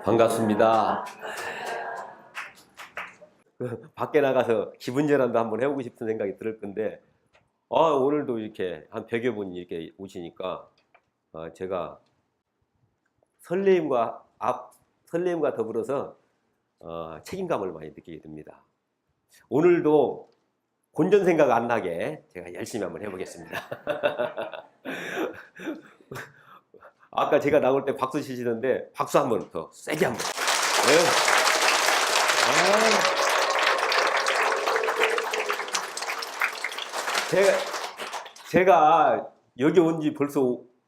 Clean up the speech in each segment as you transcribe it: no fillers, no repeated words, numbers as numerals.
반갑습니다. 밖에 나가서 기분 전환도 한번 해보고 싶은 생각이 들 건데, 오늘도 이렇게 한 100여 분이 이렇게 오시니까, 제가 설레임과 더불어서 책임감을 많이 느끼게 됩니다. 오늘도 본전 생각 안 나게 제가 열심히 한번 해보겠습니다. 아까 제가 나올 때 박수 치시던데 박수 한 번 더 세게 한번. 네. 제가 여기 온 지 벌써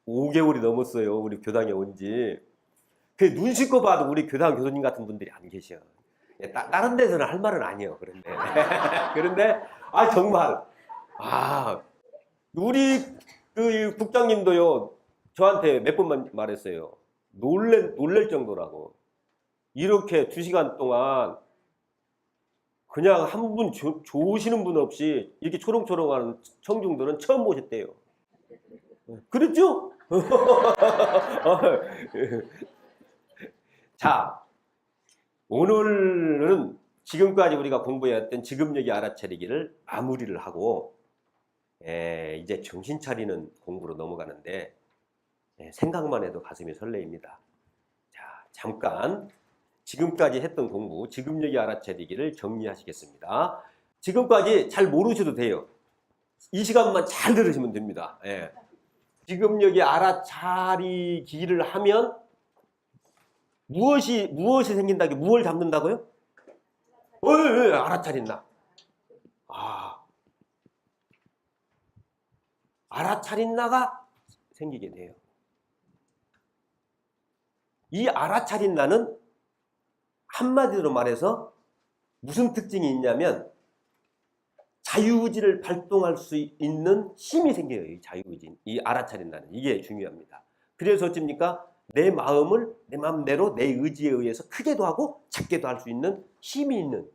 5개월이 넘었어요. 우리 교당에 온 지. 눈 씻고 봐도 우리 교당 교수님 같은 분들이 안 계셔. 다른 데서는 할 말은 아니에요. 그런데 정말 우리 그 국장님도요, 저한테 몇 번만 말했어요. 놀랄 정도라고. 이렇게 2시간 동안 그냥 한 분 좋으시는 분 없이 이렇게 초롱초롱하는 청중들은 처음 보셨대요. 그랬죠? 자, 오늘은 지금까지 우리가 공부해왔던 지금여기 알아차리기를 마무리를 하고, 이제 정신 차리는 공부로 넘어가는데, 생각만 해도 가슴이 설레입니다. 자, 잠깐 지금까지 했던 공부, 지금여기 알아차리기를 정리하시겠습니다. 지금까지 잘 모르셔도 돼요. 이 시간만 잘 들으시면 됩니다. 지금여기 알아차리기를 하면 무엇이 생긴다고요? 무엇을 잡는다고요? 알아차린다. 알아차린다가 생기게 돼요. 이 알아차린다는 한마디로 말해서 무슨 특징이 있냐면 자유의지를 발동할 수 있는 힘이 생겨요. 이 자유의지, 이 알아차린다는, 이게 중요합니다. 그래서 어찌입니까? 내 마음을 내 마음대로 내 의지에 의해서 크게도 하고 작게도 할 수 있는 힘이 있는,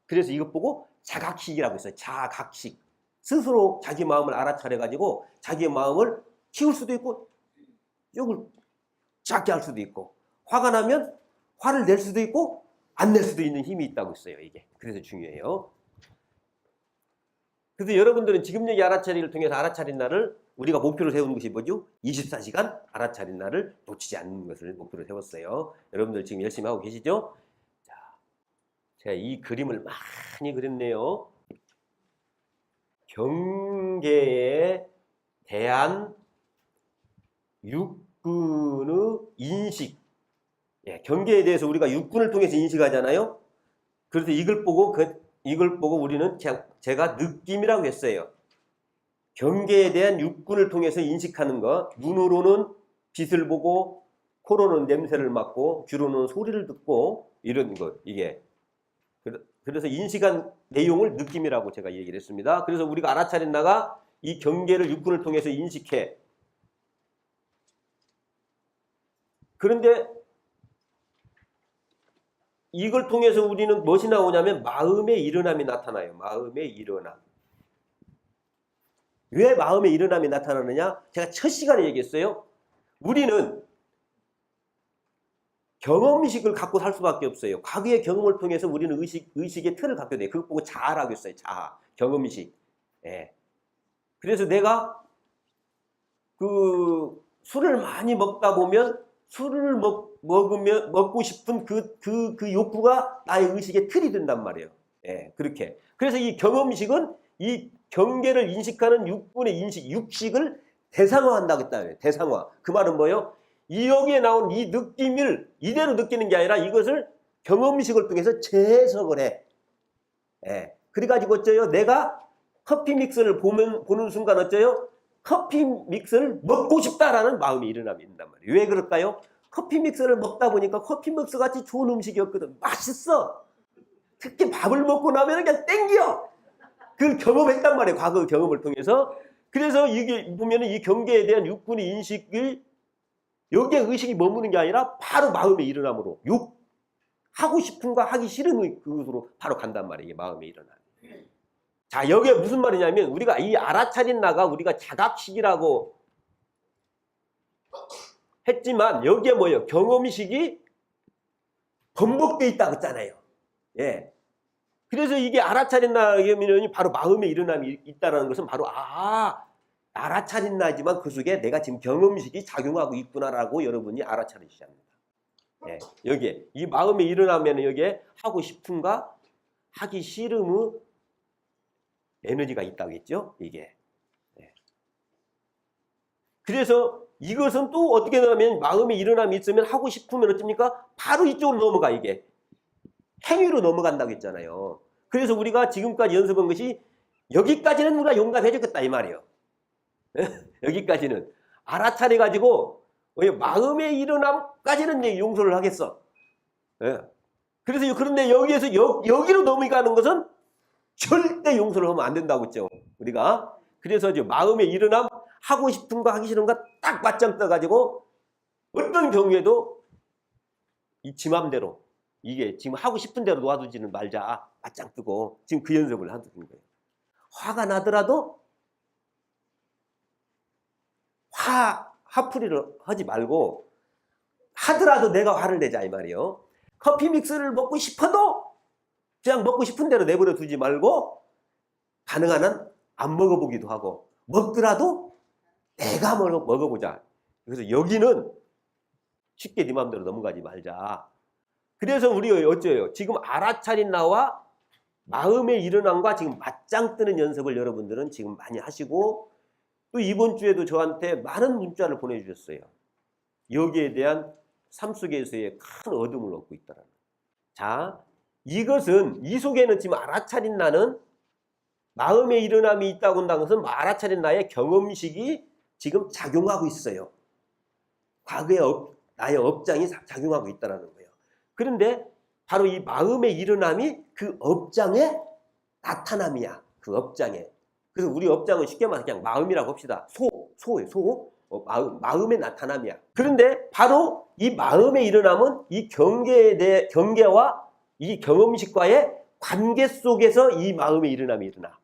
그래서 이것 보고 자각식이라고 했어요. 자각식. 스스로 자기 마음을 알아차려 가지고 자기의 마음을 키울 수도 있고 욕을 작게 할 수도 있고, 화가 나면 화를 낼 수도 있고 안 낼 수도 있는 힘이 있다고 했어요. 이게 그래서 중요해요. 그래서 여러분들은 지금여기 알아차리기를 통해서 알아차린 날을 우리가 목표로 세운 것이 뭐죠? 24시간 알아차린 날을 놓치지 않는 것을 목표로 세웠어요. 여러분들 지금 열심히 하고 계시죠? 자, 제가 이 그림을 많이 그렸네요. 경계에 대한 육군의 인식. 경계에 대해서 우리가 육군을 통해서 인식하잖아요. 그래서 이걸 보고 우리는 제가 느낌이라고 했어요. 경계에 대한 육군을 통해서 인식하는 것. 눈으로는 빛을 보고, 코로는 냄새를 맡고, 귀로는 소리를 듣고, 이런 것. 이게. 그래서 인식한 내용을 느낌이라고 제가 얘기를 했습니다. 그래서 우리가 알아차린 나가 이 경계를 육군을 통해서 인식해. 그런데 이걸 통해서 우리는 무엇이 나오냐면 마음의 일어남이 나타나요. 마음의 일어남. 왜 마음의 일어남이 나타나느냐? 제가 첫 시간에 얘기했어요. 우리는 경험의식을 갖고 살 수밖에 없어요. 과거의 경험을 통해서 우리는 의식의 틀을 갖게 돼요. 그걸 보고 자아라고 했어요. 자아. 경험의식. 그래서 내가 술을 많이 먹다 보면 술을 먹고 싶은 그 욕구가 나의 의식의 틀이 된단 말이에요. 그렇게. 그래서 이 경험의식은 이 경계를 인식하는 육군의 인식, 육식을 대상화한다고 했다. 대상화. 그 말은 뭐예요? 이 여기에 나온 이 느낌을 이대로 느끼는 게 아니라 이것을 경험의식을 통해서 재해석을 해. 그래가지고 어째요? 내가 커피 믹스를 보는 순간 어째요? 커피 믹스를 먹고 싶다라는 마음이 일어나면 있단 말이에요. 왜 그럴까요? 커피 믹스를 먹다 보니까 커피 믹스 같이 좋은 음식이었거든. 맛있어. 특히 밥을 먹고 나면 그냥 땡겨. 그걸 경험했단 말이에요. 과거 경험을 통해서. 그래서 이게 보면은 이 경계에 대한 육군의 인식을 여기에 의식이 머무는 게 아니라 바로 마음의 일어남으로 하고 싶은 거 하기 싫은 그것으로 바로 간단 말이에요. 마음의 일어남. 자, 여기에 무슨 말이냐면 우리가 이 알아차린 나가 우리가 자각식이라고 했지만 여기에 뭐예요? 경험식이 번복되어 있다고 했잖아요. 예. 그래서 이게 알아차린 나면 바로 마음의 일어남이 있다는 것은 바로 알아차린 나지만 그 속에 내가 지금 경험식이 작용하고 있구나라고 여러분이 알아차리셔야 합니다. 예. 여기에 이 마음의 일어나면 여기에 하고 싶은가 하기 싫음의 에너지가 있다고 했죠. 이게. 예. 그래서 이것은 또 어떻게 되냐면 마음의 일어남이 있으면 하고 싶으면 어떻습니까? 바로 이쪽으로 넘어가 이게. 행위로 넘어간다고 했잖아요. 그래서 우리가 지금까지 연습한 것이 여기까지는 우리가 용납해 주겠다 이 말이에요. 여기까지는 알아차려 가지고 마음의 일어남까지는 용서를 하겠어. 예. 그래서 그런데 여기에서 여기로 넘어가는 것은 절대 용서를 하면 안 된다고 했죠. 우리가. 그래서 이제 마음의 일어남 하고 싶은 거 하기 싫은 거 딱 맞짱 떠가지고 어떤 경우에도 지 맘대로 이게 지금 하고 싶은 대로 놓아두지는 말자. 맞짱 뜨고 지금 그 연습을 하는 거예요. 화가 나더라도 화풀이를 하지 말고 하더라도 내가 화를 내자 이 말이에요. 커피 믹스를 먹고 싶어도 그냥 먹고 싶은 대로 내버려 두지 말고 가능한 한 안 먹어보기도 하고 먹더라도 내가 먹어보자. 그래서 여기는 쉽게 네 맘대로 넘어가지 말자. 그래서 우리 어째요? 지금 알아차린 나와 마음의 일어남과 지금 맞짱 뜨는 연습을 여러분들은 지금 많이 하시고 또 이번 주에도 저한테 많은 문자를 보내주셨어요. 여기에 대한 삶 속에서의 큰 얻음을 얻고 있다는 거예요. 자, 이것은 이 속에는 지금 알아차린 나는 마음의 일어남이 있다고 한다는 것은 알아차린 나의 경험식이 지금 작용하고 있어요. 과거의 나의 업장이 작용하고 있다는 거예요. 그런데 바로 이 마음의 일어남이 그 업장의 나타남이야. 그 업장에. 그래서 우리 업장은 쉽게 말해서 그냥 마음이라고 합시다. 소예요. 마음의 나타남이야. 그런데 바로 이 마음의 일어남은 이 경계와 이 경험식과의 관계 속에서 이 마음의 일어남이 일어나.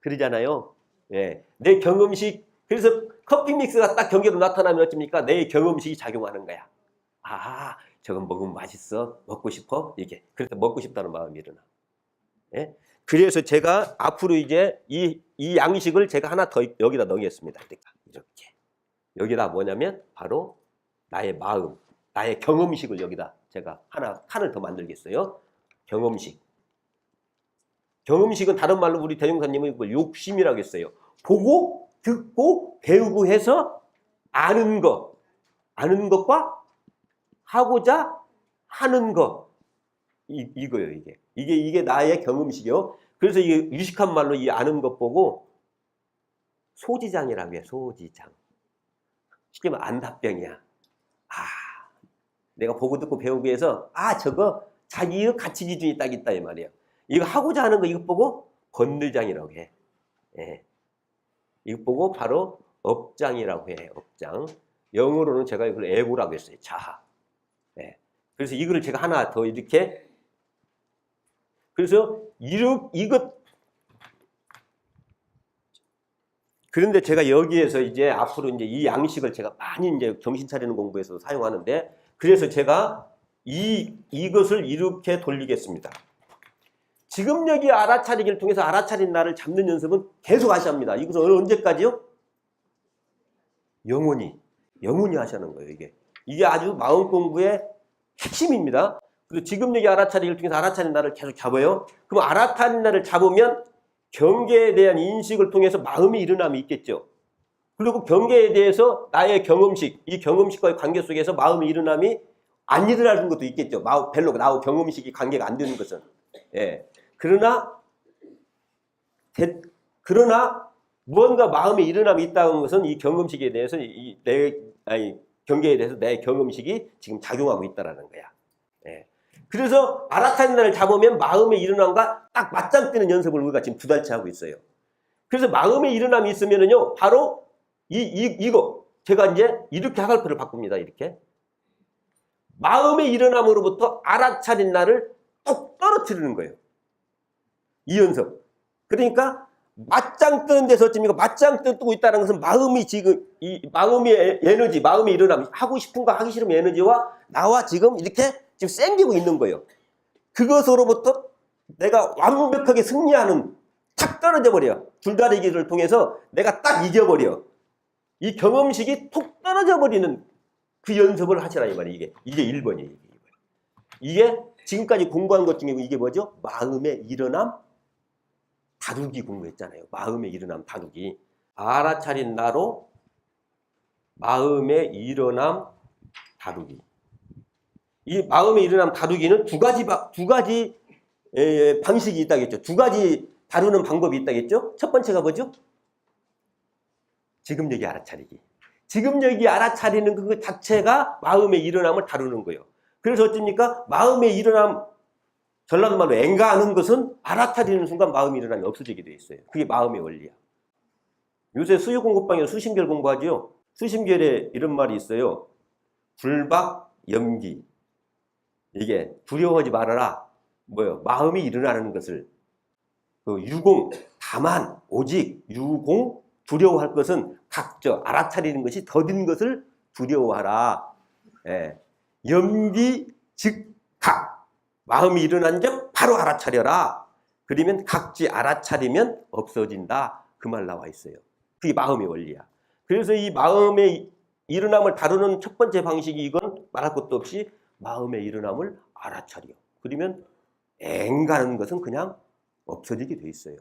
그러잖아요. 예. 내 경험식, 그래서 커피 믹스가 딱 경계로 나타나면 어떻습니까? 내 경험식이 작용하는 거야. 저건 먹으면 맛있어. 먹고 싶어. 이게. 그래서 먹고 싶다는 마음이 일어나. 예? 그래서 제가 앞으로 이제 이 양식을 제가 하나 더 여기다 넣겠습니다. 이렇게. 여기다 뭐냐면 바로 나의 마음, 나의 경험식을 여기다 제가 칸을 더 만들겠어요. 경험식. 경험식은 다른 말로 우리 대종사님은 이걸 욕심이라고 했어요. 보고, 듣고, 배우고 해서 아는 것과 하고자 하는 것. 이거요, 이게. 이게 나의 경험식이요. 그래서 이게 유식한 말로 이 아는 것 보고 소지장이라고 해, 소지장. 쉽게 말하면 안답병이야. 내가 보고 듣고 배우기 위해서, 저거 자기의 가치 기준이 딱 있다, 이 말이에요. 이거 하고자 하는 거, 이거 보고 건들장이라고 해. 예. 이거 보고 바로 업장이라고 해, 업장. 영어로는 제가 이걸 에고라고 했어요, 자아. 예. 그래서 이거를 제가 하나 더 이렇게. 그래서 그런데 제가 여기에서 이제 앞으로 이제 이 양식을 제가 많이 이제 정신 차리는 공부에서 사용하는데, 그래서 제가 이것을 이렇게 돌리겠습니다. 지금 여기 알아차리기를 통해서 알아차린 나를 잡는 연습은 계속 하셔야 합니다. 이것은 언제까지요? 영원히 하셔야 하는 거예요, 이게 아주 마음 공부의 핵심입니다. 그래서 지금 여기 알아차리기를 통해서 알아차린 나를 계속 잡아요. 그럼 알아차린 나를 잡으면 경계에 대한 인식을 통해서 마음의 일어남이 있겠죠. 그리고 경계에 대해서 나의 경험식, 이 경험식과의 관계 속에서 마음의 일어남이 안 일어나는 것도 있겠죠. 별로 나하고 경험식이 관계가 안 되는 것은. 예. 그러나 무언가 마음의 일어남이 있다는 것은 이 경험식에 대해서 경계에 대해서 내 경험식이 지금 작용하고 있다는 거야. 예. 그래서 알아차린 나를 잡으면 마음의 일어남과 딱 맞짱 뜨는 연습을 우리가 지금 2달째 하고 있어요. 그래서 마음의 일어남이 있으면은요, 바로 이거 제가 이제 이렇게 화살표를 바꿉니다. 이렇게. 마음의 일어남으로부터 알아차린 나를 뚝 떨어뜨리는 거예요. 이 연습. 그러니까 맞짱 뜨는 데서 어찌니까 맞짱 뜨고 있다는 것은 마음이 지금 이 마음의 에너지, 마음의 일어남, 하고 싶은 거 하기 싫으면 에너지와 나와 지금 이렇게 지금 생기고 있는 거예요. 그것으로부터 내가 완벽하게 승리하는 탁 떨어져 버려. 줄다리기를 통해서 내가 딱 이겨버려. 이 경험식이 툭 떨어져 버리는 그 연습을 하시라 이 말이에요. 이게 1번이에요. 이게 지금까지 공부한 것 중에 이게 뭐죠? 마음의 일어남 다루기 공부했잖아요. 마음의 일어남 다루기. 알아차린 나로 마음의 일어남 다루기. 이 마음의 일어남 다루기는 두 가지 방식이 있다겠죠. 두 가지 다루는 방법이 있다겠죠. 첫 번째가 뭐죠? 지금 여기 알아차리기. 지금 여기 알아차리는 그 자체가 마음의 일어남을 다루는 거예요. 그래서 어떻습니까? 마음의 일어남, 전라도 말로 앵가하는 것은 알아차리는 순간 마음의 일어남이 없어지게 돼 있어요. 그게 마음의 원리야. 요새 수요 공부방에서 수심결 공부하죠. 수심결에 이런 말이 있어요. 불박, 염기. 이게 두려워하지 말아라. 뭐요? 마음이 일어나는 것을. 유공, 다만, 오직, 유공, 두려워할 것은 각저, 알아차리는 것이 더딘 것을 두려워하라. 예. 염기, 즉, 각. 마음이 일어난 적 바로 알아차려라. 그러면 각지 알아차리면 없어진다. 그 말 나와 있어요. 그게 마음의 원리야. 그래서 이 마음의 일어남을 다루는 첫 번째 방식이 이건 말할 것도 없이 마음의 일어남을 알아차려. 그러면 앵가는 것은 그냥 없어지게 돼 있어요.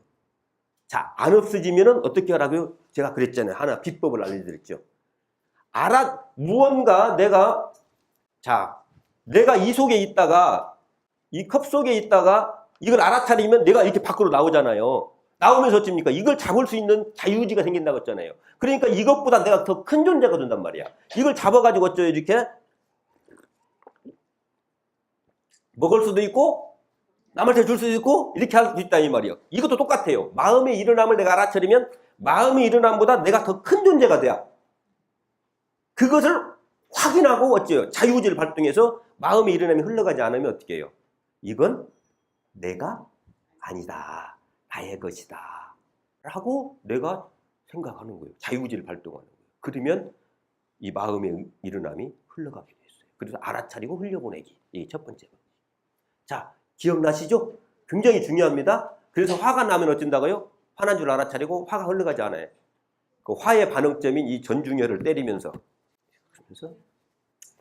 자, 안 없어지면은 어떻게 하라고요? 제가 그랬잖아요. 하나 비법을 알려드렸죠. 무언가 내가 이 속에 있다가 이 컵 속에 있다가 이걸 알아차리면 내가 이렇게 밖으로 나오잖아요. 나오면서 어떻습니까? 이걸 잡을 수 있는 자유의지가 생긴다고 했잖아요. 그러니까 이것보다 내가 더 큰 존재가 된단 말이야. 이걸 잡아가지고 어쩌요? 이렇게 먹을 수도 있고 남한테 줄 수도 있고 이렇게 할 수 있다 이 말이에요. 이것도 똑같아요. 마음의 일어남을 내가 알아차리면 마음의 일어남보다 내가 더 큰 존재가 돼야. 그것을 확인하고 어째요? 자유의지를 발동해서 마음의 일어남이 흘러가지 않으면 어떻게 해요? 이건 내가 아니다. 나의 것이다. 라고 내가 생각하는 거예요. 자유의지를 발동하는 거예요. 그러면 이 마음의 일어남이 흘러가게 됐어요. 그래서 알아차리고 흘려보내기. 이게 첫 번째. 자, 기억나시죠? 굉장히 중요합니다. 그래서 화가 나면 어쩐다고요? 화난 줄 알아차리고 화가 흘러가지 않아요. 그 화의 반응점인 이 전중혈을 때리면서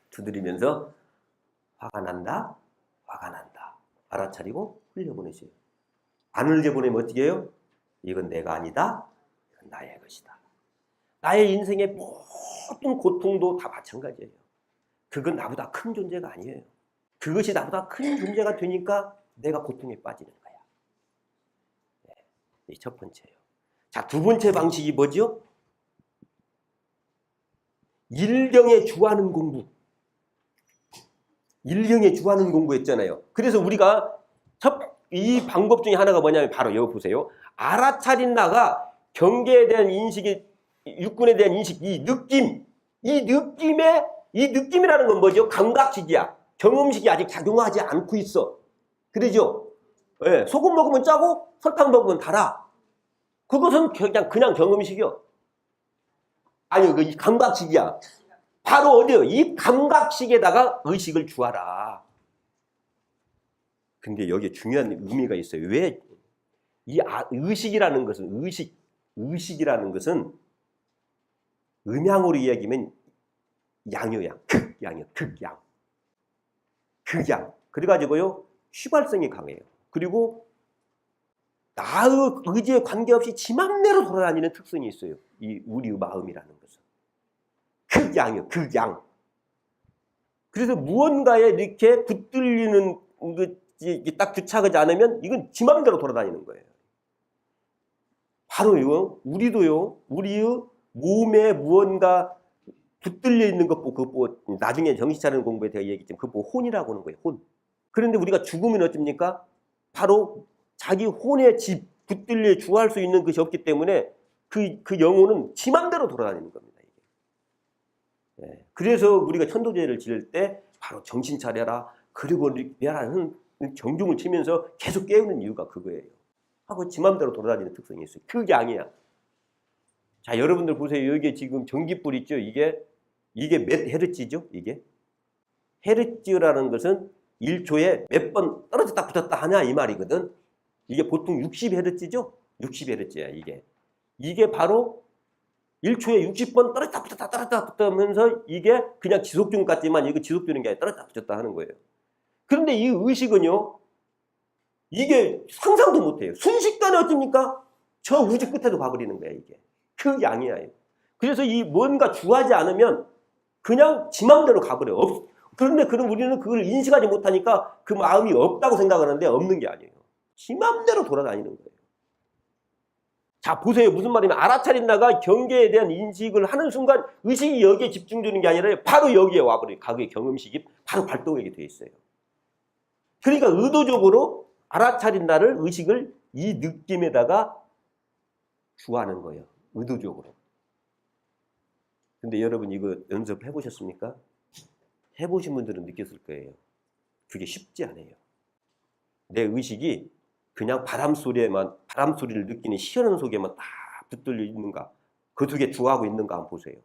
두드리면서 화가 난다. 알아차리고 흘려보내세요. 안 흘려보내면 어떻게 해요? 이건 내가 아니다. 이건 나의 것이다. 나의 인생의 모든 고통도 다 마찬가지예요. 그건 나보다 큰 존재가 아니에요. 그것이 나보다 큰 존재가 되니까 내가 고통에 빠지는 거야. 네, 이 첫 번째예요. 자, 두 번째 방식이 뭐죠? 일경에 주하는 공부. 일경에 주하는 공부 했잖아요. 그래서 우리가 이 방법 중에 하나가 뭐냐면 바로 여기 보세요. 알아차린 나가 경계에 대한 인식이, 육군에 대한 인식, 이 느낌이라는 건 뭐죠? 감각식이야. 경험식이 아직 작용하지 않고 있어. 그러죠? 네, 소금 먹으면 짜고 설탕 먹으면 달아. 그것은 그냥 경험식이요. 아니요, 이 감각식이야. 바로 어디요? 이 감각식에다가 의식을 주하라. 근데 여기에 중요한 의미가 있어요. 왜? 이 의식이라는 것은, 의식이라는 것은 음양으로 이야기하면 양요양, 극양. 그래가지고요, 휘발성이 강해요. 그리고 나의 의지에 관계없이 지 맘대로 돌아다니는 특성이 있어요. 이 우리의 마음이라는 것은. 극양이요, 극양. 그래서 무언가에 이렇게 붙들리는 딱 주착하지 않으면 이건 지 맘대로 돌아다니는 거예요. 바로요, 우리도요, 우리의 몸에 무언가 붙들려 있는 것 보고, 나중에 정신 차리는 공부에 대해 얘기했지만, 그거 보고 혼이라고 하는 거예요, 혼. 그런데 우리가 죽으면 어쩝니까? 바로 자기 혼에 붙들려 주할 수 있는 것이 없기 때문에 그 영혼은 지 맘대로 돌아다니는 겁니다. 예. 그래서 우리가 천도제를 지낼 때 바로 정신 차려라. 그리고 내라는 경중을 치면서 계속 깨우는 이유가 그거예요. 하고 지 맘대로 돌아다니는 특성이 있어요. 그게 아니야. 자, 여러분들 보세요. 여기 지금 전기불 있죠? 이게 몇 헤르츠죠? 이게? 헤르츠라는 것은 1초에 몇 번 떨어졌다 붙었다 하냐 이 말이거든. 이게 보통 60헤르츠죠? 60헤르츠야 이게. 이게 바로 1초에 60번 떨어졌다 붙었다 떨어졌다 붙었다 하면서 이게 그냥 지속중 같지만 이거 지속되는 게 아니라 떨어졌다 붙었다 하는 거예요. 그런데 이 의식은요. 이게 상상도 못해요. 순식간에 어떻습니까? 저 우주 끝에도 가버리는 거야 이게. 그 양이야. 그래서 이 뭔가 주하지 않으면 그냥 지 맘대로 가버려. 그런데 그럼 우리는 그걸 인식하지 못하니까 그 마음이 없다고 생각하는데 없는 게 아니에요. 지 맘대로 돌아다니는 거예요. 자, 보세요. 무슨 말이냐면 알아차린다가 경계에 대한 인식을 하는 순간 의식이 여기에 집중되는 게 아니라 바로 여기에 와버려요. 각의 경험식이 바로 발동하게 돼 있어요. 그러니까 의도적으로 알아차린다를 의식을 이 느낌에다가 주하는 거예요. 의도적으로. 근데 여러분 이거 연습해 보셨습니까? 해보신 분들은 느꼈을 거예요. 그게 쉽지 않아요. 내 의식이 그냥 바람 소리를 느끼는 시원한 속에만 딱 붙들려 있는가? 그 속에 주하고 있는가 한번 보세요.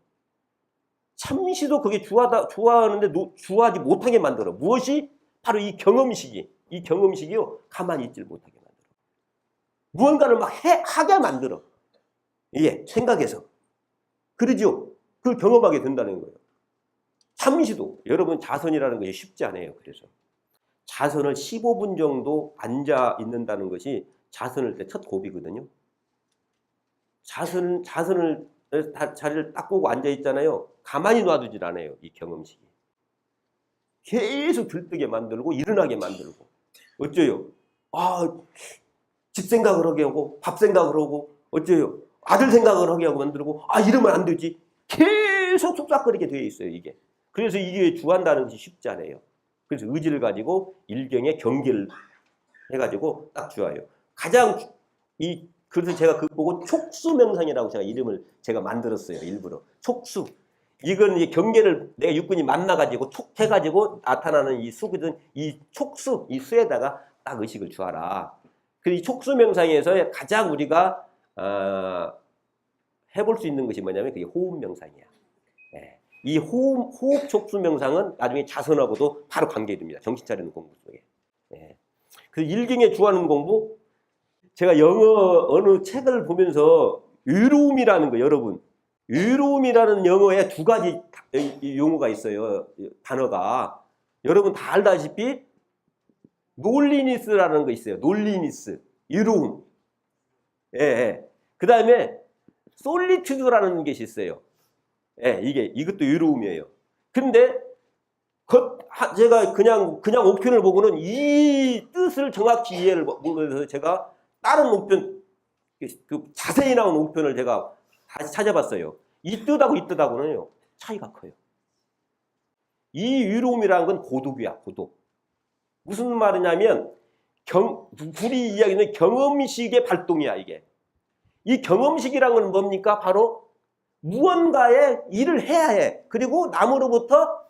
참시도 그게 주하는데 주하지 못하게 만들어. 무엇이? 바로 이 경험식이요. 가만히 있질 못하게 만들어. 무언가를 막 하게 만들어. 이게 생각해서. 그러죠? 그걸 경험하게 된다는 거예요. 참시도. 여러분 자선이라는 것이 쉽지 않아요. 그래서. 자선을 15분 정도 앉아 있는다는 것이 자선을 때 첫 고비거든요. 자선을 자리를 딱 보고 앉아 있잖아요. 가만히 놔두질 않아요. 이 경험식이. 계속 들뜨게 만들고 일어나게 만들고. 어째요? 집 생각을 하게 하고 밥 생각을 하고 어째요? 아들 생각을 하게 하고 만들고 이러면 안 되지. 계속 속삭거리게 되어 있어요. 이게. 그래서 이게 주한다는 것이 쉽지 않아요. 그래서 의지를 가지고 일경의 경계를 해가지고 딱 주어요. 그래서 제가 그거 보고 촉수명상이라고 이름을 만들었어요. 일부러. 촉수. 이건 이 경계를 내가 육군이 만나가지고 촉해가지고 나타나는 이 수거든 이 촉수, 이 수에다가 딱 의식을 주어라. 그래서 이 촉수명상에서 가장 우리가 해볼 수 있는 것이 뭐냐면 그게 호흡명상이야. 네. 이 호흡 촉수 명상은 나중에 자선하고도 바로 관계됩니다. 정신 차리는 공부 속에. 예. 그 일경에 주하는 공부, 제가 영어 어느 책을 보면서 의로움이라는 거, 여러분. 의로움이라는 영어에 두 가지 용어가 있어요. 단어가. 여러분 다 알다시피 놀리니스라는 거 있어요. 놀리니스. 의로움. 예. 그 다음에 솔리튜드라는 것이 있어요. 예, 이것도 의로움이에요. 근데, 제가 그냥 옥편을 보고는 이 뜻을 정확히 이해를 못해서 제가 다른 옥편, 자세히 나온 옥편을 제가 다시 찾아봤어요. 이 뜻하고 이 뜻하고는요, 차이가 커요. 이 의로움이라는 건 고독이야, 고독. 무슨 말이냐면, 불이 이야기는 경험식의 발동이야, 이게. 이 경험식이라는 건 뭡니까? 바로 무언가의 일을 해야 해. 그리고 남으로부터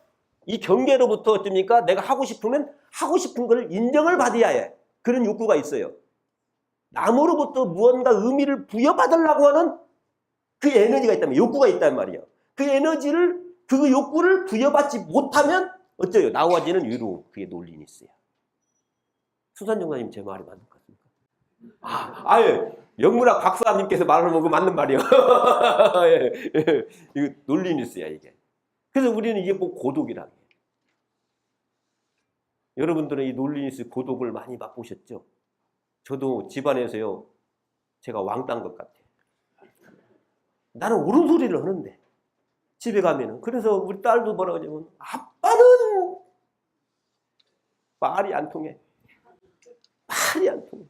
이 경계로부터 어떻습니까? 내가 하고 싶으면 하고 싶은 걸 인정을 받아야 해. 그런 욕구가 있어요. 남으로부터 무언가 의미를 부여받으려고 하는 그 에너지가 있다면 욕구가 있단 말이에요. 그 욕구를 부여받지 못하면 어째요? 나와지는 의로움. 그게 논리니스야. 수산정사님 제 말이 맞는 것 같습니까? 영문학 박사님께서 말을 보고 맞는 말이에요. 이거 논리니스야, 이게. 그래서 우리는 이게 뭐 고독이라는 거예요. 여러분들은 이 논리니스 고독을 많이 맛보셨죠? 저도 집안에서요, 제가 왕딴 것 같아요. 나는 옳은 소리를 하는데, 집에 가면은. 그래서 우리 딸도 뭐라고 하냐면, 아빠는 말이 안 통해. 말이 안 통해.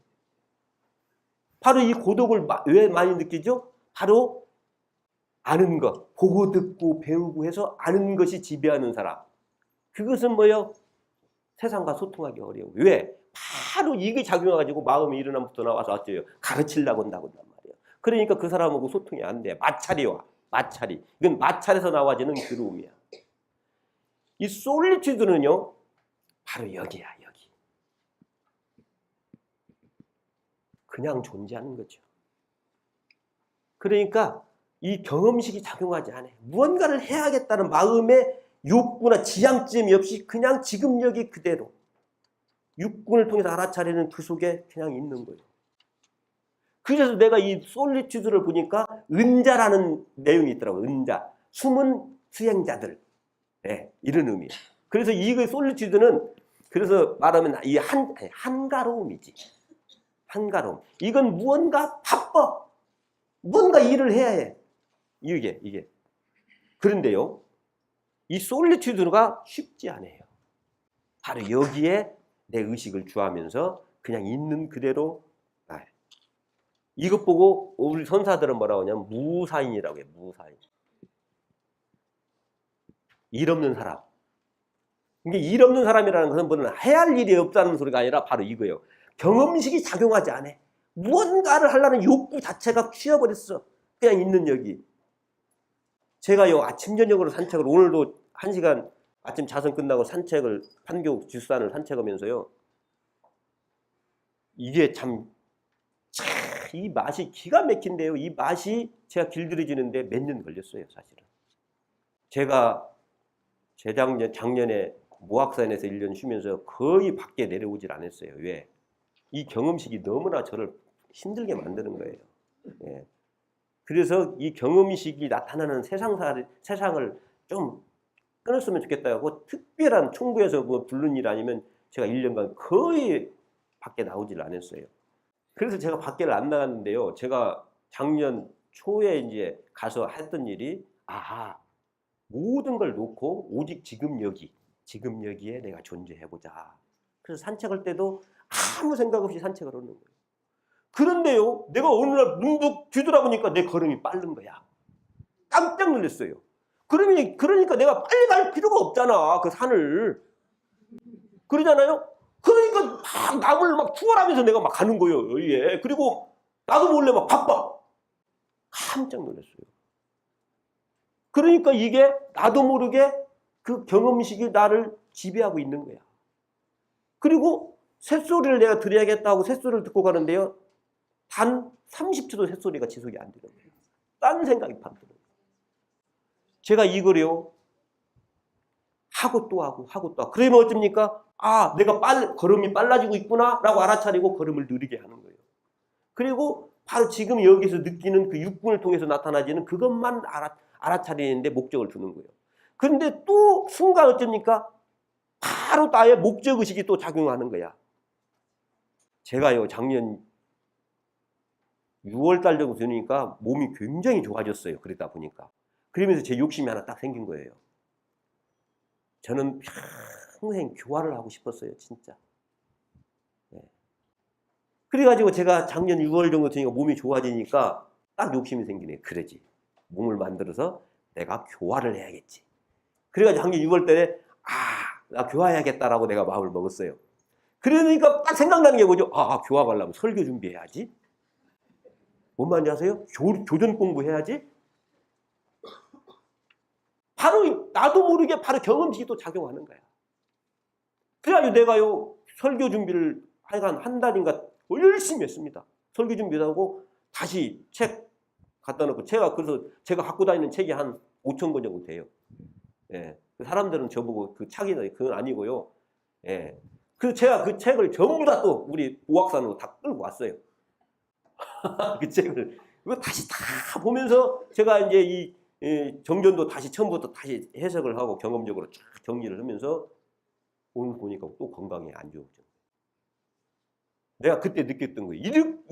바로 이 고독을 왜 많이 느끼죠? 바로 아는 것, 보고 듣고 배우고 해서 아는 것이 지배하는 사람. 그것은 뭐예요? 세상과 소통하기 어려워. 왜? 바로 이게 작용해가지고 마음이 일어나면부터 나와서 어째요? 가르치려고 한다고 한단 말이에요. 그러니까 그 사람하고 소통이 안 돼. 마찰이 와. 마찰이. 이건 마찰에서 나와지는 괴로움이야. 이 솔리튜드는요, 바로 여기야, 여기. 그냥 존재하는 거죠. 그러니까 이 경험식이 작용하지 않아요. 무언가를 해야겠다는 마음의 욕구나 지향점이 없이 그냥 지금 여기 그대로 육군을 통해서 알아차리는 그 속에 그냥 있는 거예요. 그래서 내가 이 솔리튜드를 보니까 은자라는 내용이 있더라고요. 은자. 숨은 수행자들. 네, 이런 의미예요. 그래서 이 솔리튜드는 그래서 말하면 이 한가로움이지. 한가로움. 이건 무언가 바빠. 뭔가 일을 해야 해. 이게. 그런데요, 이 솔리튜드가 쉽지 않아요. 바로 여기에 내 의식을 주하면서 그냥 있는 그대로. 이것 보고 우리 선사들은 뭐라고 하냐면 무사인이라고 해요. 무사인. 일 없는 사람. 이게 일 없는 사람이라는 것은 뭐는 해야 할 일이 없다는 소리가 아니라 바로 이거예요. 경험식이 작용하지 않아. 무언가를 하려는 욕구 자체가 쉬어버렸어. 그냥 있는 여기. 제가요, 아침 저녁으로 산책을, 오늘도 1시간 아침 자선 끝나고 산책을, 판교 뒷산을 산책하면서요. 이게 이 맛이 기가 막힌데요. 이 맛이 제가 길들여지는데 몇 년 걸렸어요, 사실은. 제가 작년에 모악산에서 1년 쉬면서 거의 밖에 내려오질 않았어요. 왜? 이 경험식이 너무나 저를 힘들게 만드는 거예요. 예. 그래서 이 경험식이 나타나는 세상을 좀 끊었으면 좋겠다고 특별한 총부에서 뭐 부른 일 아니면 제가 1년간 거의 밖에 나오질 않았어요. 그래서 제가 밖에를 안 나갔는데요. 제가 작년 초에 이제 가서 했던 일이, 모든 걸 놓고 오직 지금 여기에 내가 존재해보자. 그래서 산책할 때도 아무 생각 없이 산책을 하는 거예요. 그런데요, 내가 어느 날 문득 뒤돌아보니까 내 걸음이 빠른 거야. 깜짝 놀랐어요. 그러니까 내가 빨리 갈 필요가 없잖아, 그 산을. 그러잖아요? 그러니까 막 남을 막 추월하면서 내가 막 가는 거예요, 예. 그리고 나도 몰래 막 바빠. 깜짝 놀랐어요. 그러니까 이게 나도 모르게 그 경험식이 나를 지배하고 있는 거야. 그리고 새소리를 내가 들어야겠다고 새소리를 듣고 가는데요. 단 30초도 새소리가 지속이 안 되는 거예요. 딴 생각이 팍 들어요. 제가 이거를요, 하고 또 하고. 그러면 어쩝니까? 내가 걸음이 빨라지고 있구나 라고 알아차리고 걸음을 느리게 하는 거예요. 그리고 바로 지금 여기서 느끼는 그 육군을 통해서 나타나지는 그것만 알아차리는데 목적을 두는 거예요. 그런데 또 순간 어쩝니까? 바로 나의 목적의식이 또 작용하는 거야. 제가요, 작년 6월달 정도 되니까 몸이 굉장히 좋아졌어요. 그러다 보니까. 그러면서 제 욕심이 하나 딱 생긴 거예요. 저는 평생 교화를 하고 싶었어요, 진짜. 네. 그래가지고 제가 작년 6월 정도 되니까 몸이 좋아지니까 딱 욕심이 생기네. 그러지. 몸을 만들어서 내가 교화를 해야겠지. 그래가지고 작년 6월 달에 나 교화해야겠다라고 내가 마음을 먹었어요. 그러니까 딱 생각나는 게 뭐죠? 교화 가려면 설교 준비해야지. 뭔 말인지 아세요? 교전 공부해야지. 바로 나도 모르게 바로 경험식이 또 작용하는 거야. 그래가지고 내가요, 설교 준비를 하여간 한 달인가 열심히 했습니다. 설교 준비도 하고 다시 책 갖다 놓고, 그래서 제가 갖고 다니는 책이 한 5,000권 정도 돼요. 예. 사람들은 저보고 그 착이다, 그건 아니고요. 예. 그래서 제가 그 책을 전부 다 또 우리 오악산으로 다 끌고 왔어요. 그 책을. 이거 다시 다 보면서 제가 이제 이 정전도 다시 처음부터 다시 해석을 하고 경험적으로 쫙 정리를 하면서 오늘 보니까 또 건강에 안 좋죠. 내가 그때 느꼈던 거예요.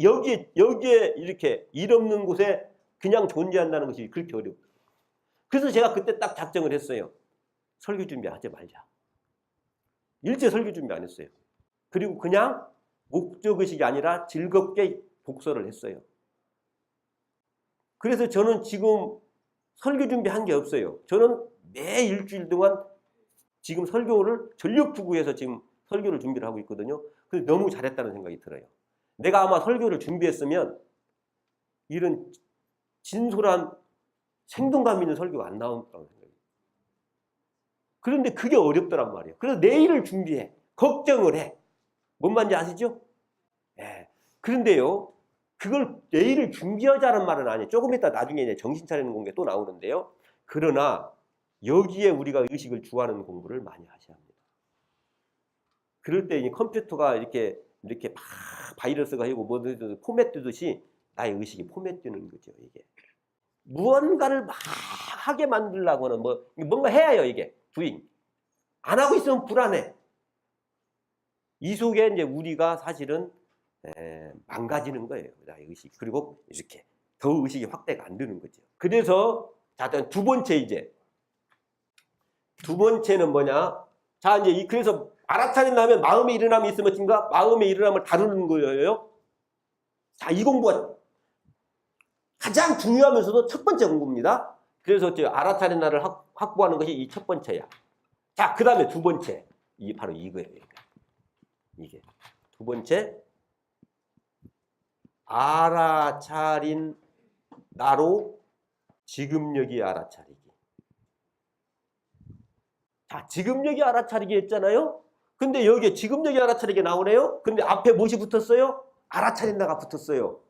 여기에 이렇게 일 없는 곳에 그냥 존재한다는 것이 그렇게 어려워. 그래서 제가 그때 딱 작정을 했어요. 설교 준비하지 말자. 일제 설교 준비 안 했어요. 그리고 그냥 목적의식이 아니라 즐겁게 독서를 했어요. 그래서 저는 지금 설교 준비한 게 없어요. 저는 매 일주일 동안 지금 설교를 전력 투구해서 지금 설교를 준비를 하고 있거든요. 그래서 너무 잘했다는 생각이 들어요. 내가 아마 설교를 준비했으면 이런 진솔한 생동감 있는 설교가 안 나온다고 생각해요. 그런데 그게 어렵더란 말이에요. 그래서 내일을 준비해. 걱정을 해. 뭔 말인지 아시죠? 예. 그런데요, 그걸 내일을 준비하자는 말은 아니에요. 조금 이따 나중에 이제 정신 차리는 공부에 또 나오는데요. 그러나 여기에 우리가 의식을 주하는 공부를 많이 하셔야 합니다. 그럴 때 이 컴퓨터가 이렇게 막 바이러스가 있고 뭐든 포맷 뜨듯이 나의 의식이 포맷 뜨는 거죠, 이게. 무언가를 막 하게 만들려고는 뭔가 해야 해요, 이게. doing. 안 하고 있으면 불안해. 이 속에 이제 우리가 사실은 망가지는 거예요, 나의 의식. 그리고 이렇게 더 의식이 확대가 안 되는 거죠. 그래서 자, 두 번째 이제 두 번째는 뭐냐? 자, 이제 그래서 알아차린다 하면 마음의 일어남이 있으면 어떤가? 마음의 일어남을 다루는 거예요. 자, 이 공부가 가장 중요하면서도 첫 번째 공부입니다. 그래서 알아차린다를 확보하는 것이 이 첫 번째야. 자, 그 다음에 두 번째. 바로 이거예요. 이게. 두 번째. 알아차린 나로 지금 여기 알아차리기. 자, 지금 여기 알아차리기 했잖아요. 근데 여기에 지금 여기 알아차리기 나오네요. 근데 앞에 무엇이 붙었어요? 알아차린다가 붙었어요.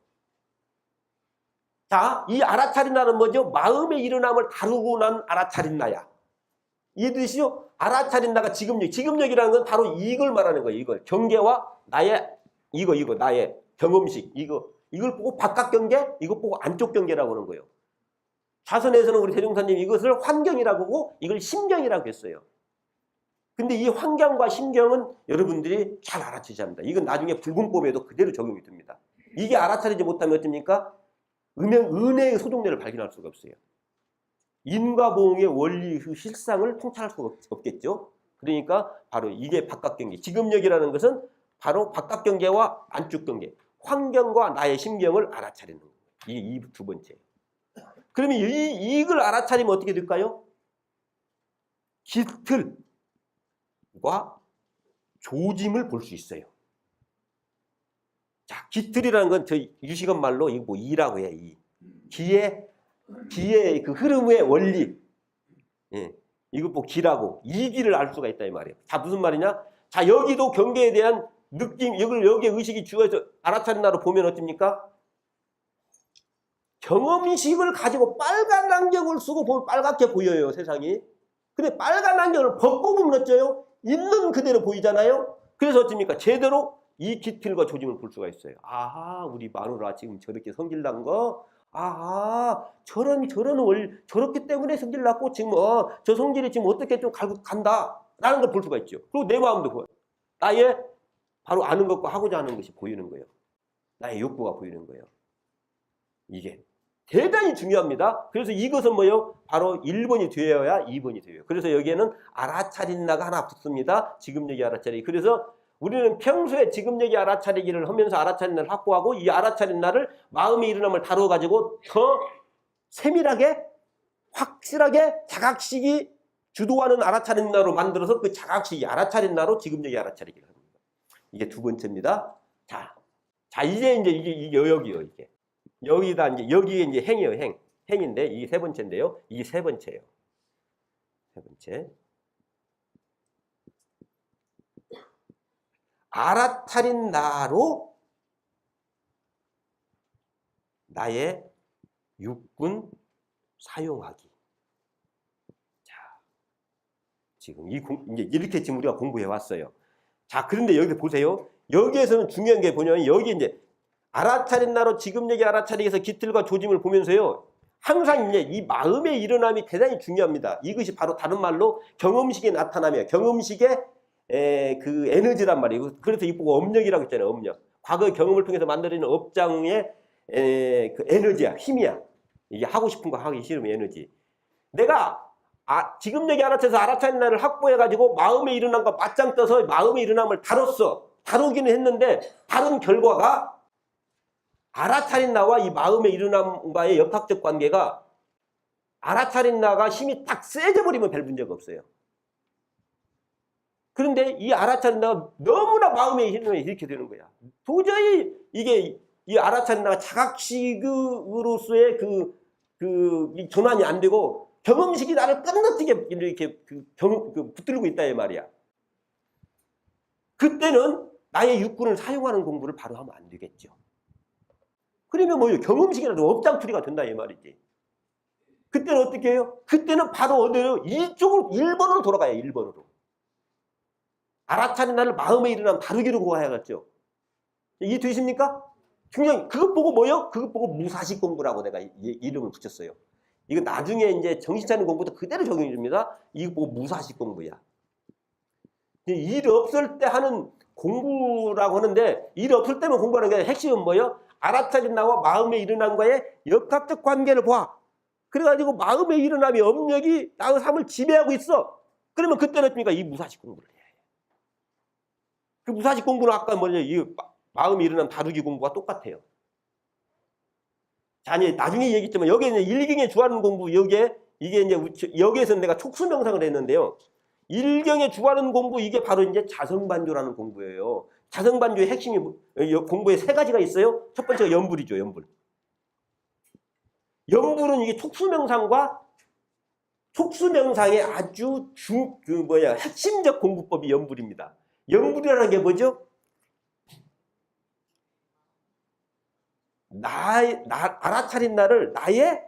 자, 이 알아차린다는 뭐죠? 마음의 일어남을 다루고 난 알아차린다야. 이해되시죠? 알아차린다가 지금력. 지금력이라는 건 바로 이걸 말하는 거예요. 이걸. 경계와 나의 나의 경험식. 이걸 보고 바깥 경계, 이거 보고 안쪽 경계라고 하는 거예요. 자선에서는 우리 대종사님 이것을 환경이라고 하고 이걸 심경이라고 했어요. 근데 이 환경과 심경은 여러분들이 잘 알아채셔야 합니다. 이건 나중에 불공법에도 그대로 적용이 됩니다. 이게 알아차리지 못하면 어떻습니까? 은혜의 소종례를 발견할 수가 없어요. 인과 보응의 원리 그 실상을 통찰할 수가 없겠죠. 그러니까 바로 이게 바깥경계. 지금력이라는 것은 바로 바깥경계와 안쪽 경계. 환경과 나의 심경을 알아차리는 거예요. 이 두 번째. 그러면 이걸 알아차리면 어떻게 될까요? 깃틀과 조짐을 볼 수 있어요. 자, 깃틀이라는 건 저희 유식언 말로 이거 뭐 이라고 해요. 기의 그 흐름의 원리. 예. 이거 뭐 기라고 이기를 알 수가 있다 이 말이에요. 자, 무슨 말이냐? 자, 여기도 경계에 대한 느낌, 여기에 의식이 주어서 알아차린다로 보면 어떻습니까? 경험식을 가지고 빨간 안경을 쓰고 보면 빨갛게 보여요, 세상이. 근데 빨간 안경을 벗고 보면 어째요? 있는 그대로 보이잖아요. 그래서 어떻습니까? 제대로 이 깃틀과 조짐을 볼 수가 있어요. 아하, 우리 마누라 지금 저렇게 성질 난 거. 아하, 저렇기 때문에 성질 났고 지금 저 성질이 지금 어떻게 좀 갈고 간다 라는 걸 볼 수가 있죠. 그리고 내 마음도 보여요. 나의 바로 아는 것과 하고자 하는 것이 보이는 거예요. 나의 욕구가 보이는 거예요. 이게 대단히 중요합니다. 그래서 이것은 뭐예요? 바로 1번이 되어야 2번이 돼요. 그래서 여기에는 알아차린다가 하나 붙습니다. 지금 여기 알아차리기. 그래서 우리는 평소에 지금 여기 알아차리기를 하면서 알아차린다를 확보하고 이 알아차린다를 마음의 일어남을 다뤄가지고 더 세밀하게 확실하게 자각식이 주도하는 알아차린다로 만들어서 그 자각식이 알아차린다로 지금 여기 알아차리기를 합니다. 이게 두 번째입니다. 자 이제 이게 여기요. 이게 여기다 이제 여기에 이제 행이에요. 행인데 이게 세 번째인데요. 이게 세 번째예요. 세 번째. 알아차린 나로 나의 육군 사용하기. 자, 지금 이제 이렇게 지금 우리가 공부해 왔어요. 자, 그런데 여기 보세요. 여기에서는 중요한 게 뭐냐면 여기 이제 알아차린 나로 지금 여기 알아차리기에서 깃틀과 조짐을 보면서요. 항상 이제 이 마음의 일어남이 대단히 중요합니다. 이것이 바로 다른 말로 경험식에 나타나며 경험식의 그 에너지란 말이에요. 그래서 이쁘고 업력이라고 했잖아요. 업력. 과거의 경험을 통해서 만들어지는 업장의 그 에너지야, 힘이야. 이게 하고 싶은 거 하기 싫으면 에너지. 내가 지금 여기 알아차려서 알아차린 날을 확보해가지고 마음의 일어남과 맞짱 떠서 마음의 일어남을 다루기는 했는데 다른 결과가 알아차린 나와 이 마음의 일어남과의 역학적 관계가 알아차린 나가 힘이 딱 세져 버리면 별 문제가 없어요. 그런데 이 알아차린 나가 너무나 마음의 일어남이 이렇게 되는 거야. 도저히 이게 이 알아차린 나가 자각식으로서의 이 전환이 안 되고 경험식이 나를 건너뛰게 이렇게 붙들고 있다 이 말이야. 그때는 나의 육군을 사용하는 공부를 바로 하면 안 되겠죠. 그러면 뭐예요? 경험식이라도 업장투리가 된다 이 말이지. 그때는 어떻게 해요? 그때는 바로 어디로? 이쪽으로 1번으로 돌아가요. 1번으로. 알아차린 나를 마음에 일어나면 다루기로 고해야겠죠. 이해되십니까? 중요한 그것 보고 뭐요? 그것 보고 무사식 공부라고 내가 이름을 붙였어요. 이거 나중에 이제 정신 차리는 공부도 그대로 적용해 줍니다. 이거 보고 무사식 공부야. 일 없을 때 하는 공부라고 하는데 일 없을 때만 공부하는 게 핵심은 뭐예요? 알아차린 나와 마음에 일어난 거에 역학적 관계를 봐. 그래가지고 마음에 일어남이 업력이 나의 삶을 지배하고 있어. 그러면 그때는 어떻습니까? 이 무사식 공부를 해야 해요. 그 무사식 공부는 아까 뭐냐, 이 마음에 일어남 다루기 공부가 똑같아요. 자, 이제 나중에 얘기했지만 여기에 이제 일경에 주하는 공부, 이게 이제 여기에서는 내가 촉수명상을 했는데요. 일경에 주하는 공부, 이게 바로 이제 자성반조라는 공부예요. 자성반조의 핵심이 공부에 3가지가 있어요. 첫 번째가 연불이죠, 연불. 연불은 이게 촉수명상과 촉수명상의 아주 핵심적 공부법이 연불입니다. 연불이라는 게 뭐죠? 알아차린 나를 나의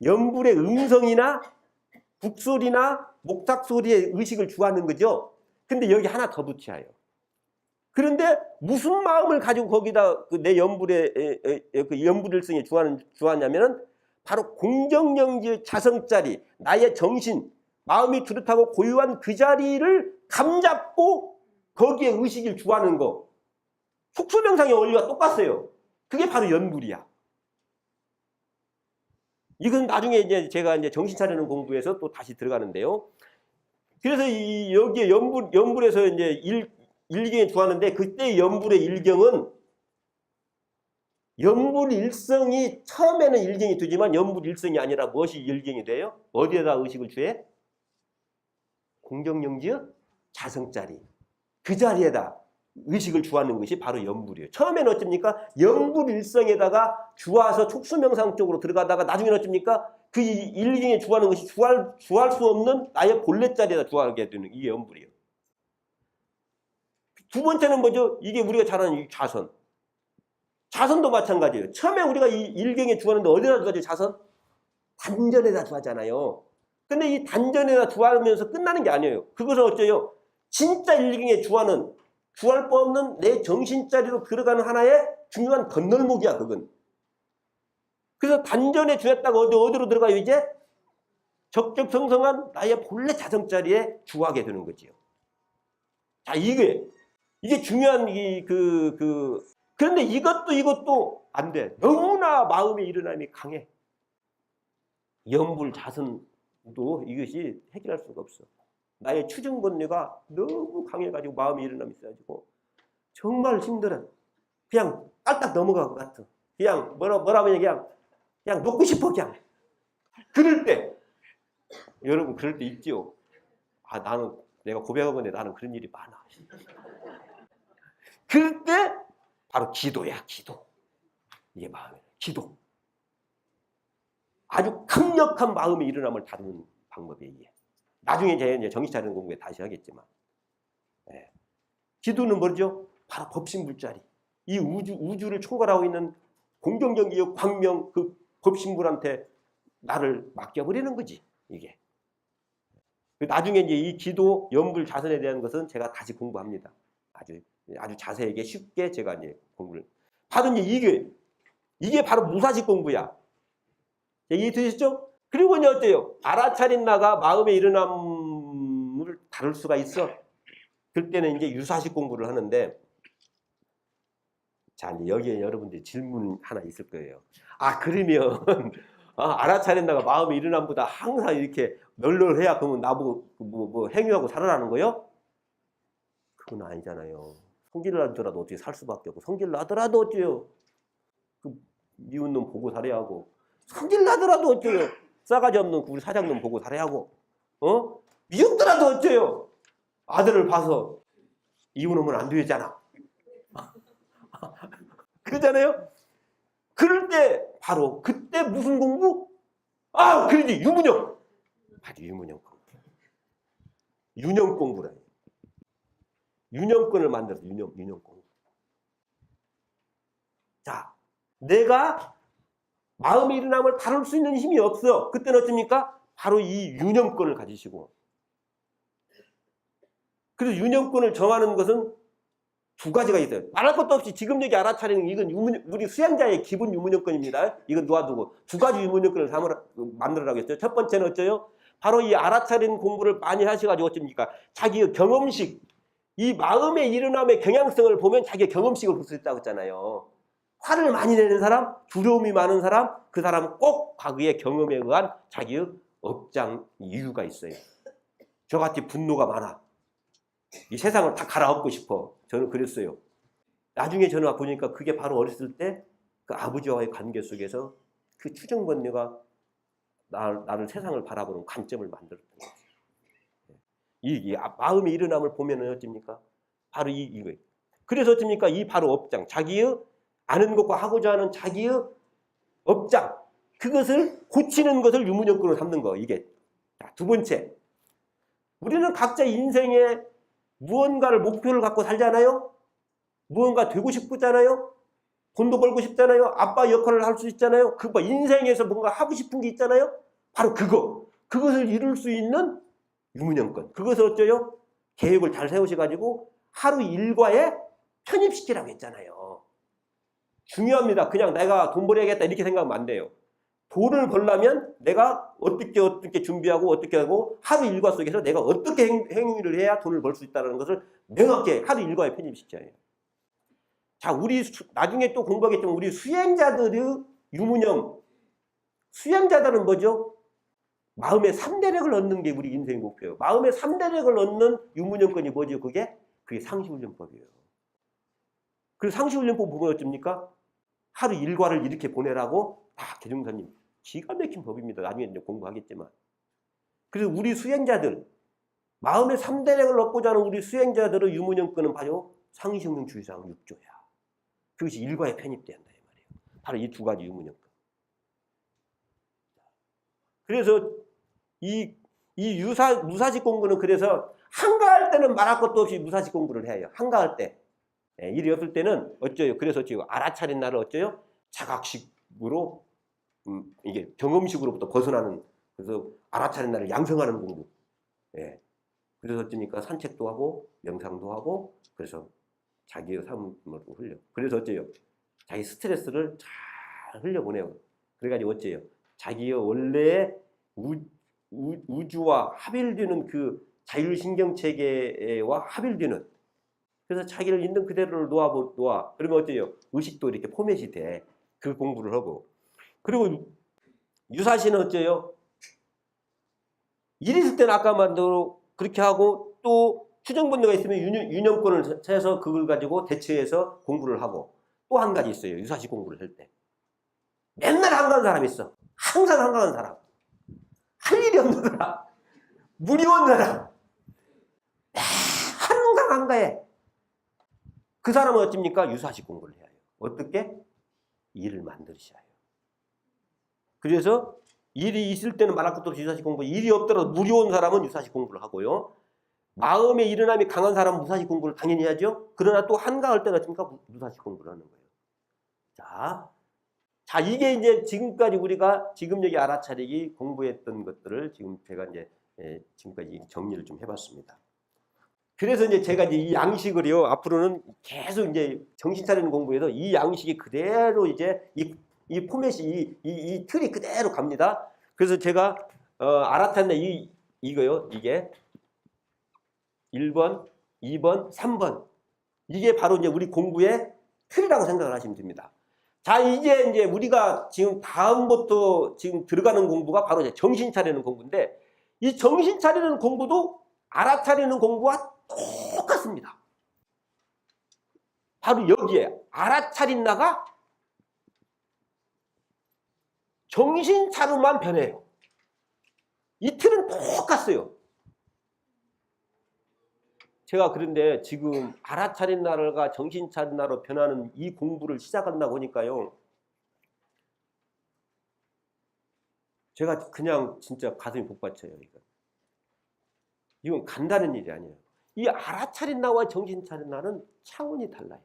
연불의 음성이나 북소리나 목탁소리의 의식을 주하는 거죠. 근데 여기 하나 더 붙여요. 그런데 무슨 마음을 가지고 거기다 내 연불의 그 연불일성에 주하냐면은 바로 공정영지의 자성자리, 나의 정신, 마음이 뚜렷하고 고요한 그 자리를 감잡고 거기에 의식을 주하는 거. 촉수명상의 원리와 똑같아요. 그게 바로 연불이야. 이건 나중에 이제 제가 이제 정신 차리는 공부에서 또 다시 들어가는데요. 그래서 여기에 연불에서 이제 일경에 주하는데 그때 연불의 일경은 연불 일성이 처음에는 일경이 되지만 연불 일성이 아니라 무엇이 일경이 돼요? 어디에다 의식을 주해? 공정영지의 자성자리. 그 자리에다 의식을 주하는 것이 바로 연불이에요. 처음에는 어쩝니까? 연불 일성에다가 주하서 촉수명상 쪽으로 들어가다가 나중에는 어쩝니까? 그 일경에 주하는 것이 주할 수 없는 나의 본래 자리에다 주하게 되는 이게 연불이에요. 두 번째는 뭐죠? 이게 우리가 잘 아는 이 자선. 자선도 마찬가지예요. 처음에 우리가 이 일경에 주하는데 어디다 주하죠? 자선? 단전에다 주하잖아요. 근데 이 단전에다 주하면서 끝나는 게 아니에요. 그것은 어째요? 진짜 일경에 주하는 주할 바 없는 내 정신자리로 들어가는 하나의 중요한 건널목이야, 그건. 그래서 단전에 주했다가 어디로 들어가요, 이제? 적적성성한 나의 본래 자성자리에 주하게 되는 거지요. 자, 이게 중요한 그런데 이것도 안 돼. 너무나 마음의 일어남이 강해. 연불 자선도 이것이 해결할 수가 없어. 나의 추정 권리가 너무 강해가지고 마음이 일어남이 있어가지고 정말 힘들어. 그냥 깔딱 넘어갈 것 같아. 그냥 뭐라면 그냥 놓고 싶어 그냥. 그럴 때 여러분 그럴 때 있지요. 아 나는 내가 고백하건데 나는 그런 일이 많아. 그럴 때 바로 기도야 기도. 이게 마음이야 기도. 아주 강력한 마음의 일어남을 다루는 방법이에요. 이게. 나중에 제가 이제 정신 차리는 공부에 다시 하겠지만, 예. 기도는 뭐죠? 바로 법신불자리. 이 우주를 총괄하고 있는 공정정기의 광명 그 법신불한테 나를 맡겨버리는 거지 이게. 나중에 이제 이 기도, 연불, 자선에 대한 것은 제가 다시 공부합니다. 아주 자세하게 쉽게 제가 이제 공부를. 바로 이제 이게 바로 무사식 공부야. 이해되셨죠? 그리고 이제 어때요? 알아차린 나가 마음의 일어남을 다룰 수가 있어. 그때는 이제 유사식 공부를 하는데, 자, 이제 여기에 여러분들 질문 하나 있을 거예요. 아, 그러면, 알아차린 나가 마음의 일어남보다 항상 이렇게 널널해야 그러면 나보고 뭐 행위하고 살아라는 거요? 그건 아니잖아요. 성질을 하더라도 어떻게 살 수밖에 없고, 성질을 하더라도 어째요? 그 미운 놈 보고 살아야 하고, 성질 나더라도 어째요? 싸가지 없는 우리 사장님 보고 살아야 하고, 미움더라도 어째요? 아들을 봐서 이혼하면 안 되잖아. 그러잖아요? 그럴 때 바로 그때 무슨 공부? 아, 그러지 유문영. 아주 유문형 공부. 유념 공부라. 유념권을 만들어서 유념 공부. 자, 내가 마음의 일어남을 다룰 수 있는 힘이 없어. 그때는 어떻습니까? 바로 이 유념권을 가지시고. 그래서 유념권을 정하는 것은 두 가지가 있어요. 말할 것도 없이 지금 여기 알아차리는 이건 우리 수행자의 기본 유문여건입니다. 이건 놓아두고 두 가지 유문여건을 만들어라고 했어요. 첫 번째는 어째요? 바로 이 알아차리는 공부를 많이 하셔가지고 어쩝니까? 자기의 경험식, 이 마음의 일어남의 경향성을 보면 자기의 경험식을 볼 수 있다고 했잖아요. 화를 많이 내는 사람, 두려움이 많은 사람, 그 사람은 꼭 과거의 경험에 의한 자기의 억장 이유가 있어요. 저같이 분노가 많아. 이 세상을 다 갈아엎고 싶어. 저는 그랬어요. 나중에 저는 보니까 그게 바로 어렸을 때 그 아버지와의 관계 속에서 그 추정번뇌가 나를 세상을 바라보는 관점을 만들었던 거예요. 이 마음의 일어남을 보면은 어떻습니까? 바로 이거예요. 그래서 어떻습니까? 이 바로 업장, 자기의 아는 것과 하고자 하는 자기의 업장, 그것을 고치는 것을 유문여건으로 삼는 거. 이게 두 번째, 우리는 각자 인생에 무언가를 목표를 갖고 살잖아요. 무언가 되고 싶잖아요. 돈도 벌고 싶잖아요. 아빠 역할을 할 수 있잖아요. 그거 인생에서 뭔가 하고 싶은 게 있잖아요. 바로 그것을 이룰 수 있는 유문여건. 그것을 어째요? 계획을 잘 세우셔가지고 하루 일과에 편입시키라고 했잖아요. 중요합니다. 그냥 내가 돈 벌어야겠다 이렇게 생각하면 안 돼요. 돈을 벌려면 내가 어떻게 준비하고 어떻게 하고 하루 일과 속에서 내가 어떻게 행위를 해야 돈을 벌 수 있다는 것을 명확히 하루 일과에 편입시켜야 해요. 자, 우리 나중에 또 공부하겠지만 우리 수행자들의 유문형, 수행자들은 뭐죠? 마음의 3대력을 얻는 게 우리 인생 목표예요. 마음의 3대력을 얻는 유문형권이 뭐죠? 그게 상시훈련법이에요. 그래서 상시훈련법 보면 어쩝니까? 하루 일과를 이렇게 보내라고 계종사님 기가 막힌 법입니다. 나중에 이제 공부하겠지만. 그래서 우리 수행자들, 마음의 3대력을 얻고자 하는 우리 수행자들의 유문형권은 바로 상시훈련 주의사항 6조야. 그것이 일과에 편입된다 이 말이에요. 바로 이 두 가지 유문형권. 그래서 이 무사식 공부는 그래서 한가할 때는 말할 것도 없이 무사식 공부를 해요. 한가할 때. 일이 없을 때는 어째요? 그래서 지금 알아차린 날을 어째요? 자각식으로 이게 경험식으로부터 벗어나는, 그래서 알아차린 날을 양성하는 공부. 예. 그래서 어쩌니까 산책도 하고 명상도 하고 그래서 자기의 삶을 흘려. 그래서 어째요? 자기 스트레스를 잘 흘려보내요. 그래가지고 어째요? 자기의 원래의 우주와 합일되는 그 자율신경체계와 합일되는, 그래서 자기를 있는 그대로를 놓아. 그러면 어때요? 의식도 이렇게 포맷이 돼. 그 공부를 하고. 그리고 유사시는 어째요? 일 있을 때는 아까 말대로 그렇게 하고 또 추정본능가 있으면 유념권을 해서 그걸 가지고 대처해서 공부를 하고, 또 한 가지 있어요. 유사시 공부를 할 때. 맨날 한가한 사람이 있어. 항상 한가한 사람. 할 일이 없는 사람. 무리원 사람. 항상 한가해. 그 사람은 어떻습니까? 유사시 공부를 해야 해요. 어떻게? 일을 만드셔야 해요. 그래서 일이 있을 때는 말할 것도 없이 유사시 공부, 일이 없더라도 무리온 사람은 유사시 공부를 하고요. 마음의 일어남이 강한 사람은 무사시 공부를 당연히 해야죠. 그러나 또 한가할 때는 어떻습니까? 무사시 공부를 하는 거예요. 자, 이게 이제 지금까지 우리가 지금 여기 알아차리기 공부했던 것들을 지금 제가 이제 지금까지 정리를 좀 해봤습니다. 그래서 이제 제가 이제 이 양식을요, 앞으로는 계속 이제 정신 차리는 공부에서 이 양식이 그대로 이제 이 포맷이 이 틀이 그대로 갑니다. 그래서 제가 알아탔네 이거요. 이게 1번, 2번, 3번. 이게 바로 이제 우리 공부의 틀이라고 생각을 하시면 됩니다. 자, 이제 우리가 지금 다음부터 지금 들어가는 공부가 바로 이제 정신 차리는 공부인데, 이 정신 차리는 공부도 알아차리는 공부와 똑같습니다. 바로 여기에 알아차린 나가 정신 차로만 변해요. 이 틀은 똑같아요. 제가 그런데 지금 알아차린 나라가 정신 차린 나라로 변하는 이 공부를 시작한다 보니까요, 제가 그냥 진짜 가슴이 복받쳐요. 이건 간다는 일이 아니에요. 이 알아차린 나와 정신 차린 나는 차원이 달라요.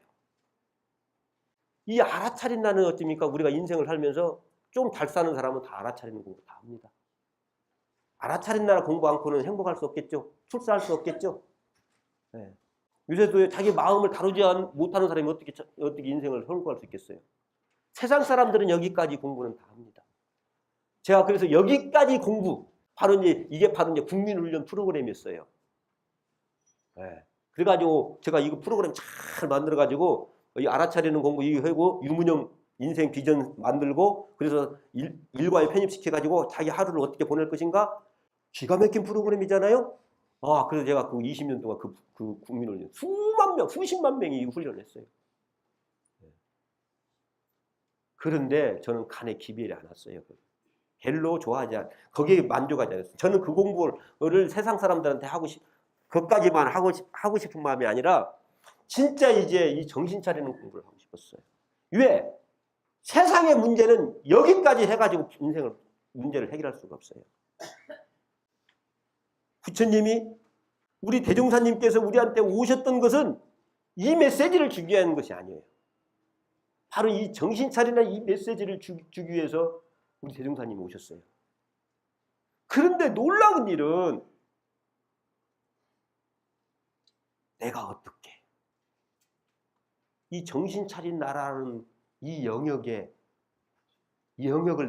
이 알아차린 나는 어떻습니까? 우리가 인생을 살면서 좀 잘 사는 사람은 다 알아차리는 공부 다 합니다. 알아차린 나라 공부 않고는 행복할 수 없겠죠. 출세할 수 없겠죠. 네. 요새도 자기 마음을 다루지 못하는 사람이 어떻게 인생을 성공할 수 있겠어요. 세상 사람들은 여기까지 공부는 다 합니다. 제가 그래서 여기까지 공부, 이게 바로 이제 국민훈련 프로그램이었어요. 네. 그래가지고 제가 이거 프로그램 잘 만들어가지고 이 알아차리는 공부 이거 하고 유문형 인생 비전 만들고 그래서 일과에 편입시켜가지고 자기 하루를 어떻게 보낼 것인가 기가 막힌 프로그램이잖아요. 그래서 제가 그 20년 동안 그 국민훈련 수만 명, 수십만 명이 이 훈련을 했어요. 그런데 저는 간에 기별이 안 왔어요. 별로 좋아하지 않아요. 거기에 만족하지 않았어요. 저는 그 공부를 세상 사람들한테 그것까지만 하고 싶은 마음이 아니라 진짜 이제 이 정신 차리는 공부를 하고 싶었어요. 왜? 세상의 문제는 여기까지 해가지고 문제를 해결할 수가 없어요. 부처님이 우리 대종사님께서 우리한테 오셨던 것은 이 메시지를 주기 위한 것이 아니에요. 바로 이 정신 차리는 이 메시지를 주기 위해서 우리 대종사님이 오셨어요. 그런데 놀라운 일은 내가 어떻게 이 정신 차린 나라는 이 영역을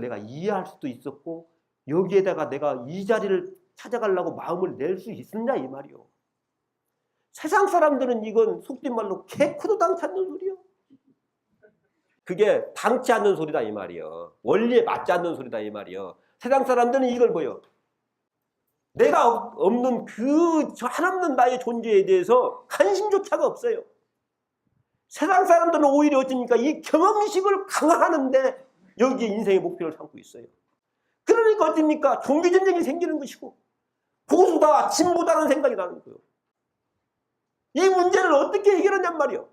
내가 이해할 수도 있었고 여기에다가 내가 이 자리를 찾아가려고 마음을 낼 수 있었냐 이 말이요. 세상 사람들은 이건 속된 말로 개코도 당치 않는 소리요. 그게 당치 않는 소리다 이 말이요. 원리에 맞지 않는 소리다 이 말이요. 세상 사람들은 이걸 뭐요? 내가 없는 저 한없는 나의 존재에 대해서 관심조차가 없어요. 세상 사람들은 오히려 어찌니까 이 경험의식을 강화하는데 여기에 인생의 목표를 삼고 있어요. 그러니까 어찌니까 종교전쟁이 생기는 것이고 보수다 진보다는 생각이 나는 거예요. 이 문제를 어떻게 해결하냔 말이에요.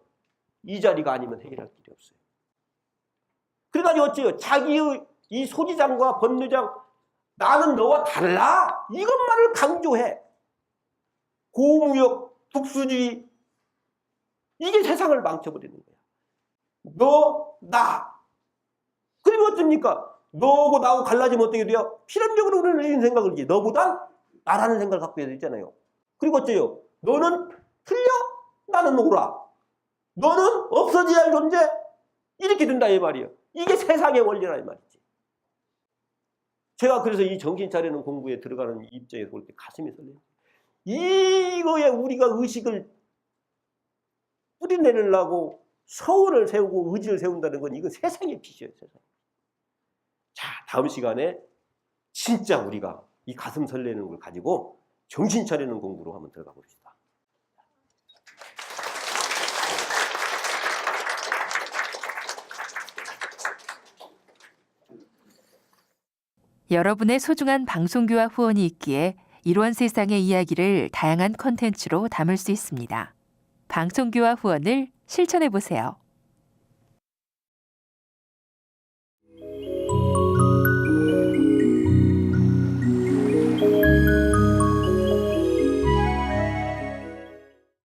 이 자리가 아니면 해결할 길이 없어요. 그래가지고 어째요? 자기의 이 소지장과 법률장 나는 너와 달라 이것만을 강조해. 고무역 특수주의 이게 세상을 망쳐버리는 거야. 너, 나. 그리고 어떻습니까? 너하고 나하고 갈라지면 어떻게 돼요? 필연적으로 우리는 이런 생각을 하지. 너보단 나라는 생각을 갖고 해야 되잖아요. 그리고 어째요? 너는 틀려? 나는 옳아. 너는 없어져야 할 존재? 이렇게 된다 이 말이에요. 이게 세상의 원리라 이 말이지. 제가 그래서 이 정신 차리는 공부에 들어가는 입장에서 볼 때 가슴이 설레요. 이거에 우리가 의식을 뿌리내려고 서울을 세우고 의지를 세운다는 건 이건 세상의 빛이에요. 세상. 자, 다음 시간에 진짜 우리가 이 가슴 설레는 걸 가지고 정신 차리는 공부로 한번 들어가 봅시다. 여러분의 소중한 방송규와 후원이 있기에 이런 세상의 이야기를 다양한 콘텐츠로 담을 수 있습니다. 방송규와 후원을 실천해 보세요.